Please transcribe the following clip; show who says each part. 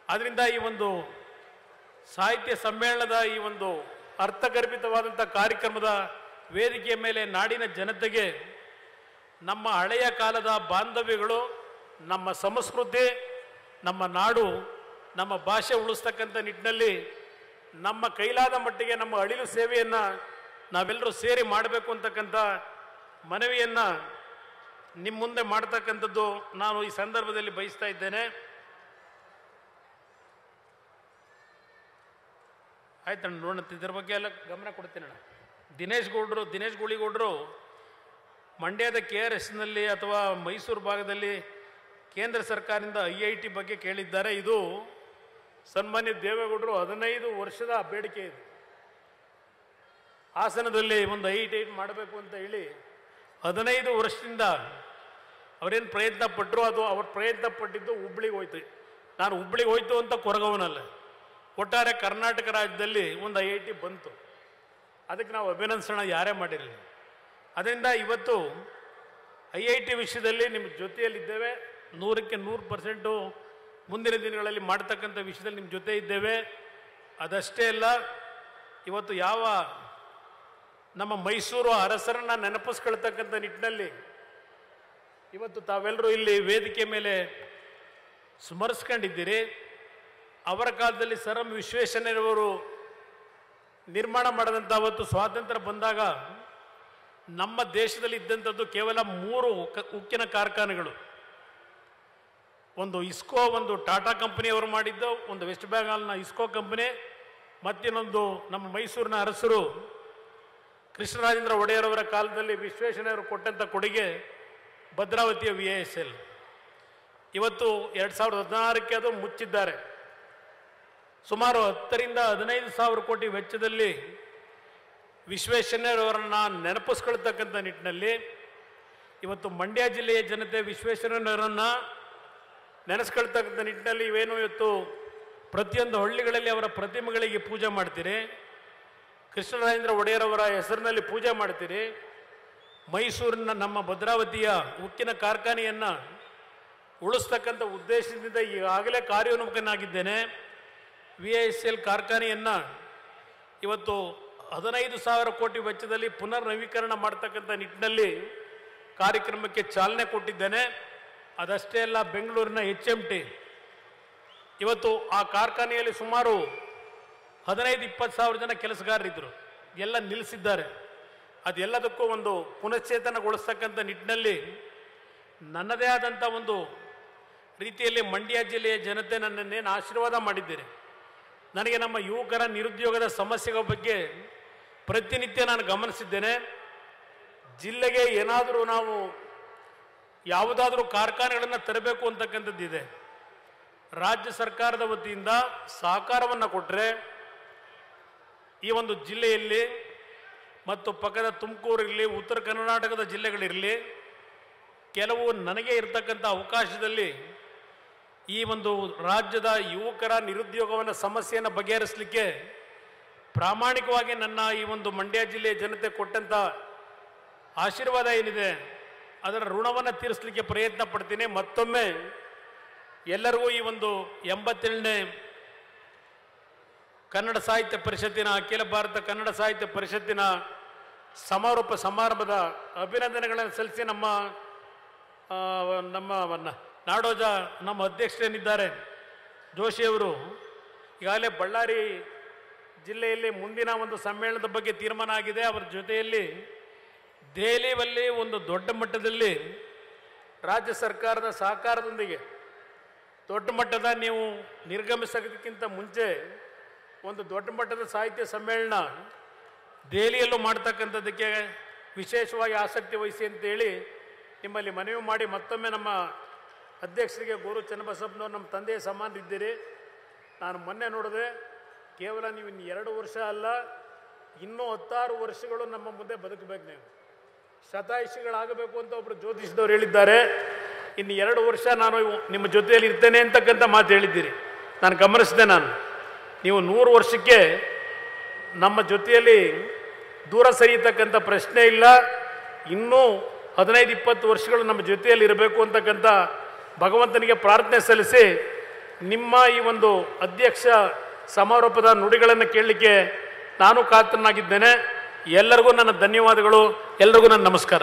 Speaker 1: ಆದ್ದರಿಂದ ಈ ಒಂದು ಸಾಹಿತ್ಯ ಸಮ್ಮೇಳನದ ಈ ಒಂದು ಅರ್ಥಗರ್ಭಿತವಾದಂಥ ಕಾರ್ಯಕ್ರಮದ ವೇದಿಕೆಯ ಮೇಲೆ ನಾಡಿನ ಜನತೆಗೆ ನಮ್ಮ ಹಳೆಯ ಕಾಲದ ಬಾಂಧವ್ಯಗಳು, ನಮ್ಮ ಸಂಸ್ಕೃತಿ, ನಮ್ಮ ನಾಡು, ನಮ್ಮ ಭಾಷೆ ಉಳಿಸ್ತಕ್ಕಂಥ ನಿಟ್ಟಿನಲ್ಲಿ ನಮ್ಮ ಕೈಲಾದ ಮಟ್ಟಿಗೆ ನಮ್ಮ ಅಳಿಲು ಸೇವೆಯನ್ನು ನಾವೆಲ್ಲರೂ ಸೇರಿ ಮಾಡಬೇಕು ಅಂತಕ್ಕಂಥ ಮನವಿಯನ್ನು ನಿಮ್ಮ ಮುಂದೆ ಮಾಡ್ತಕ್ಕಂಥದ್ದು ನಾನು ಈ ಸಂದರ್ಭದಲ್ಲಿ ಬಯಸ್ತಾ ಇದ್ದೇನೆ. ಆಯ್ತಣ್ಣ, ನೋಡೋಣ, ಇದರ ಬಗ್ಗೆ ಎಲ್ಲ ಗಮನ ಕೊಡ್ತೀನಿ ಅಣ್ಣ. ದಿನೇಶ್ ಗುಳಿಗೌಡರು ಮಂಡ್ಯದ KRSನಲ್ಲಿ ಅಥವಾ ಮೈಸೂರು ಭಾಗದಲ್ಲಿ ಕೇಂದ್ರ ಸರ್ಕಾರದಿಂದ IIT ಬಗ್ಗೆ ಕೇಳಿದ್ದಾರೆ. ಇದು ಸನ್ಮಾನ್ಯ ದೇವೇಗೌಡರು 15 ವರ್ಷದ ಬೇಡಿಕೆ ಇದೆ. ಹಾಸನದಲ್ಲಿ ಒಂದು IIT ಮಾಡಬೇಕು ಅಂತ ಹೇಳಿ 15 ವರ್ಷದಿಂದ ಅವರೇನು ಪ್ರಯತ್ನ ಪಟ್ಟರು. ಅದು ಅವ್ರು ಪ್ರಯತ್ನ ಪಟ್ಟಿದ್ದು ಹುಬ್ಳಿಗೆ ಹೋಯ್ತು. ನಾನು ಹುಬ್ಳಿಗೆ ಹೋಯ್ತು ಅಂತ ಕೊರಗವನಲ್ಲ, ಒಟ್ಟಾರೆ ಕರ್ನಾಟಕ ರಾಜ್ಯದಲ್ಲಿ ಒಂದು IIT ಬಂತು. ಅದಕ್ಕೆ ನಾವು ಅಭಿನಂದಿಸೋಣ, ಯಾರೇ ಮಾಡಿರಲಿ. ಅದರಿಂದ ಇವತ್ತು IIT ವಿಷಯದಲ್ಲಿ ನಿಮ್ಮ ಜೊತೆಯಲ್ಲಿದ್ದೇವೆ. 100ಕ್ಕೆ 100% ಮುಂದಿನ ದಿನಗಳಲ್ಲಿ ಮಾಡ್ತಕ್ಕಂಥ ವಿಷಯದಲ್ಲಿ ನಿಮ್ಮ ಜೊತೆ ಇದ್ದೇವೆ. ಅದಷ್ಟೇ ಅಲ್ಲ, ಇವತ್ತು ಯಾವ ನಮ್ಮ ಮೈಸೂರು ಅರಸರನ್ನು ನೆನಪಿಸ್ಕೊಳ್ತಕ್ಕಂಥ ನಿಟ್ಟಿನಲ್ಲಿ ಇವತ್ತು ತಾವೆಲ್ಲರೂ ಇಲ್ಲಿ ವೇದಿಕೆ ಮೇಲೆ ಸ್ಮರಿಸ್ಕೊಂಡಿದ್ದೀರಿ. ಅವರ ಕಾಲದಲ್ಲಿ ಸರ್ ಎಂ ವಿಶ್ವೇಶ್ವರಯ್ಯನವರು ನಿರ್ಮಾಣ ಮಾಡಿದಂಥ ಅವತ್ತು ಸ್ವಾತಂತ್ರ್ಯ ಬಂದಾಗ ನಮ್ಮ ದೇಶದಲ್ಲಿ ಇದ್ದಂಥದ್ದು ಕೇವಲ 3 ಉಕ್ಕಿನ ಕಾರ್ಖಾನೆಗಳು. ಒಂದು ಇಸ್ಕೋ, ಒಂದು ಟಾಟಾ ಕಂಪನಿಯವರು ಮಾಡಿದ್ದು, ಒಂದು ವೆಸ್ಟ್ ಬೆಂಗಾಲ್ನ ಇಸ್ಕೋ ಕಂಪನಿ, ಮತ್ತಿನ್ನೊಂದು ನಮ್ಮ ಮೈಸೂರಿನ ಅರಸರು ಕೃಷ್ಣರಾಜೇಂದ್ರ ಒಡೆಯರವರ ಕಾಲದಲ್ಲಿ ವಿಶ್ವೇಶ್ವರಯ್ಯನವರು ಕೊಟ್ಟಂಥ ಕೊಡುಗೆ ಭದ್ರಾವತಿಯ VISL. ಇವತ್ತು 2016ಕ್ಕೆ ಅದು ಮುಚ್ಚಿದ್ದಾರೆ. ಸುಮಾರು 10ರಿಂದ 15,000 ಕೋಟಿ ವೆಚ್ಚದಲ್ಲಿ ವಿಶ್ವೇಶ್ವರಯ್ಯನವರನ್ನು ನೆನಪಿಸ್ಕೊಳ್ತಕ್ಕಂಥ ನಿಟ್ಟಿನಲ್ಲಿ ಇವತ್ತು ಮಂಡ್ಯ ಜಿಲ್ಲೆಯ ಜನತೆ ವಿಶ್ವೇಶ್ವರಯ್ಯನವರನ್ನು ನೆನೆಸ್ಕೊಳ್ತಕ್ಕಂಥ ನಿಟ್ಟಿನಲ್ಲಿ ಇವೇನು ಇವತ್ತು ಪ್ರತಿಯೊಂದು ಹಳ್ಳಿಗಳಲ್ಲಿ ಅವರ ಪ್ರತಿಮೆಗಳಿಗೆ ಪೂಜೆ ಮಾಡ್ತೀರಿ, ಕೃಷ್ಣರಾಜೇಂದ್ರ ಒಡೆಯರವರ ಹೆಸರಿನಲ್ಲಿ ಪೂಜೆ ಮಾಡ್ತೀರಿ. ಮೈಸೂರಿನ ನಮ್ಮ ಭದ್ರಾವತಿಯ ಉಕ್ಕಿನ ಕಾರ್ಖಾನೆಯನ್ನು ಉಳಿಸ್ತಕ್ಕಂಥ ಉದ್ದೇಶದಿಂದ ಈಗಾಗಲೇ ಕಾರ್ಯೋನ್ಮುಖನಾಗಿದ್ದೇನೆ. VISL ಕಾರ್ಖಾನೆಯನ್ನು ಇವತ್ತು 15,000 ಕೋಟಿ ವೆಚ್ಚದಲ್ಲಿ ಪುನರ್ ನವೀಕರಣ ಮಾಡ್ತಕ್ಕಂಥ ನಿಟ್ಟಿನಲ್ಲಿ ಕಾರ್ಯಕ್ರಮಕ್ಕೆ ಚಾಲನೆ ಕೊಟ್ಟಿದ್ದೇನೆ. ಅದಷ್ಟೇ ಅಲ್ಲ, ಬೆಂಗಳೂರಿನ HMT ಇವತ್ತು ಆ ಕಾರ್ಖಾನೆಯಲ್ಲಿ ಸುಮಾರು 15-20,000 ಜನ ಕೆಲಸಗಾರರಿದ್ದರು, ಎಲ್ಲ ನಿಲ್ಲಿಸಿದ್ದಾರೆ. ಅದೆಲ್ಲದಕ್ಕೂ ಒಂದು ಪುನಶ್ಚೇತನಗೊಳಿಸ್ತಕ್ಕಂಥ ನಿಟ್ಟಿನಲ್ಲಿ ನನ್ನದೇ ಆದಂಥ ಒಂದು ರೀತಿಯಲ್ಲಿ ಮಂಡ್ಯ ಜಿಲ್ಲೆಯ ಜನತೆ ನನ್ನನ್ನೇನು ಆಶೀರ್ವಾದ ಮಾಡಿದ್ದೀರಿ. ನನಗೆ ನಮ್ಮ ಯುವಕರ ನಿರುದ್ಯೋಗದ ಸಮಸ್ಯೆಗಳ ಬಗ್ಗೆ ಪ್ರತಿನಿತ್ಯ ನಾನು ಗಮನಿಸಿದ್ದೇನೆ. ಜಿಲ್ಲೆಗೆ ಏನಾದರೂ ನಾವು ಯಾವುದಾದ್ರೂ ಕಾರ್ಖಾನೆಗಳನ್ನು ತರಬೇಕು ಅಂತಕ್ಕಂಥದ್ದಿದೆ, ರಾಜ್ಯ ಸರ್ಕಾರದ ವತಿಯಿಂದ ಸಹಕಾರವನ್ನು ಕೊಟ್ಟರೆ ಈ ಒಂದು ಜಿಲ್ಲೆಯಲ್ಲಿ ಮತ್ತು ಪಕ್ಕದ ತುಮಕೂರು ಇರಲಿ, ಉತ್ತರ ಕರ್ನಾಟಕದ ಜಿಲ್ಲೆಗಳಿರಲಿ, ಕೆಲವು ನನಗೆ ಇರತಕ್ಕಂಥ ಅವಕಾಶದಲ್ಲಿ ಈ ಒಂದು ರಾಜ್ಯದ ಯುವಕರ ನಿರುದ್ಯೋಗವನ್ನು ಸಮಸ್ಯೆಯನ್ನು ಬಗೆಹರಿಸಲಿಕ್ಕೆ ಪ್ರಾಮಾಣಿಕವಾಗಿ ನನ್ನ ಈ ಒಂದು ಮಂಡ್ಯ ಜಿಲ್ಲೆಯ ಜನತೆ ಕೊಟ್ಟಂಥ ಆಶೀರ್ವಾದ ಏನಿದೆ ಅದರ ಋಣವನ್ನು ತೀರಿಸಲಿಕ್ಕೆ ಪ್ರಯತ್ನ ಪಡ್ತೀನಿ. ಮತ್ತೊಮ್ಮೆ ಎಲ್ಲರಿಗೂ ಈ ಒಂದು 87ನೇ ಕನ್ನಡ ಸಾಹಿತ್ಯ ಪರಿಷತ್ತಿನ, ಅಖಿಲ ಭಾರತ ಕನ್ನಡ ಸಾಹಿತ್ಯ ಪರಿಷತ್ತಿನ ಸಮಾರೋಪ ಸಮಾರಂಭದ ಅಭಿನಂದನೆಗಳನ್ನು ಸಲ್ಲಿಸಿ ನಮ್ಮ ನಾಡೋಜ ನಮ್ಮ ಅಧ್ಯಕ್ಷರೇನಿದ್ದಾರೆ ಜೋಶಿಯವರು ಈಗಾಗಲೇ ಬಳ್ಳಾರಿ ಜಿಲ್ಲೆಯಲ್ಲಿ ಮುಂದಿನ ಒಂದು ಸಮ್ಮೇಳನದ ಬಗ್ಗೆ ತೀರ್ಮಾನ ಆಗಿದೆ. ಅವರ ಜೊತೆಯಲ್ಲಿ ದೆಹಲಿಯಲ್ಲಿ ಒಂದು ದೊಡ್ಡ ಮಟ್ಟದಲ್ಲಿ ರಾಜ್ಯ ಸರ್ಕಾರದ ಸಹಕಾರದೊಂದಿಗೆ ದೊಡ್ಡ ಮಟ್ಟದ, ನೀವು ನಿರ್ಗಮಿಸೋದಕ್ಕಿಂತ ಮುಂಚೆ ಒಂದು ದೊಡ್ಡ ಮಟ್ಟದ ಸಾಹಿತ್ಯ ಸಮ್ಮೇಳನ ದೆಹಲಿಯಲ್ಲೂ ಮಾಡ್ತಕ್ಕಂಥದ್ದಕ್ಕೆ ವಿಶೇಷವಾಗಿ ಆಸಕ್ತಿ ವಹಿಸಿ ಅಂತೇಳಿ ನಿಮ್ಮಲ್ಲಿ ಮನವಿ ಮಾಡಿ ಮತ್ತೊಮ್ಮೆ ನಮ್ಮ ಅಧ್ಯಕ್ಷರಿಗೆ ಗೋರು ಚನ್ನಬಸಪ್ಪನವರು ನಮ್ಮ ತಂದೆಯ ಸಮಾನರಿದ್ದೀರಿ. ನಾನು ಮೊನ್ನೆ ನೋಡಿದೆ, ಕೇವಲ ನೀವು ಇನ್ನು 2 ವರ್ಷ ಅಲ್ಲ, ಇನ್ನೂ 16 ವರ್ಷಗಳು ನಮ್ಮ ಮುಂದೆ ಬದುಕಬೇಕು. ನೀವು ಶತಾಯುಷಿಗಳಾಗಬೇಕು ಅಂತ ಒಬ್ಬರು ಜ್ಯೋತಿಷದವ್ರು ಹೇಳಿದ್ದಾರೆ. ಇನ್ನು 2 ವರ್ಷ ನಾನು ನಿಮ್ಮ ಜೊತೆಯಲ್ಲಿ ಇರ್ತೇನೆ ಅಂತಕ್ಕಂಥ ಮಾತು ಹೇಳಿದ್ದೀರಿ. ನಾನು ಗಮನಿಸಿದೆ. ನೀವು 100 ವರ್ಷಕ್ಕೆ ನಮ್ಮ ಜೊತೆಯಲ್ಲಿ ದೂರ ಸರಿಯತಕ್ಕಂಥ ಪ್ರಶ್ನೆ ಇಲ್ಲ. ಇನ್ನೂ 15-20 ವರ್ಷಗಳು ನಮ್ಮ ಜೊತೆಯಲ್ಲಿ ಇರಬೇಕು ಅಂತಕ್ಕಂಥ ಭಗವಂತನಿಗೆ ಪ್ರಾರ್ಥನೆ ಸಲ್ಲಿಸಿ ನಿಮ್ಮ ಈ ಒಂದು ಅಧ್ಯಕ್ಷ ಸಮಾರೋಪದ ನುಡಿಗಳನ್ನು ಕೇಳಲಿಕ್ಕೆ ನಾನು ಕಾತರನಾಗಿದ್ದೇನೆ. ಎಲ್ಲರಿಗೂ ನನ್ನ ಧನ್ಯವಾದಗಳು, ಎಲ್ಲರಿಗೂ ನನ್ನ ನಮಸ್ಕಾರ.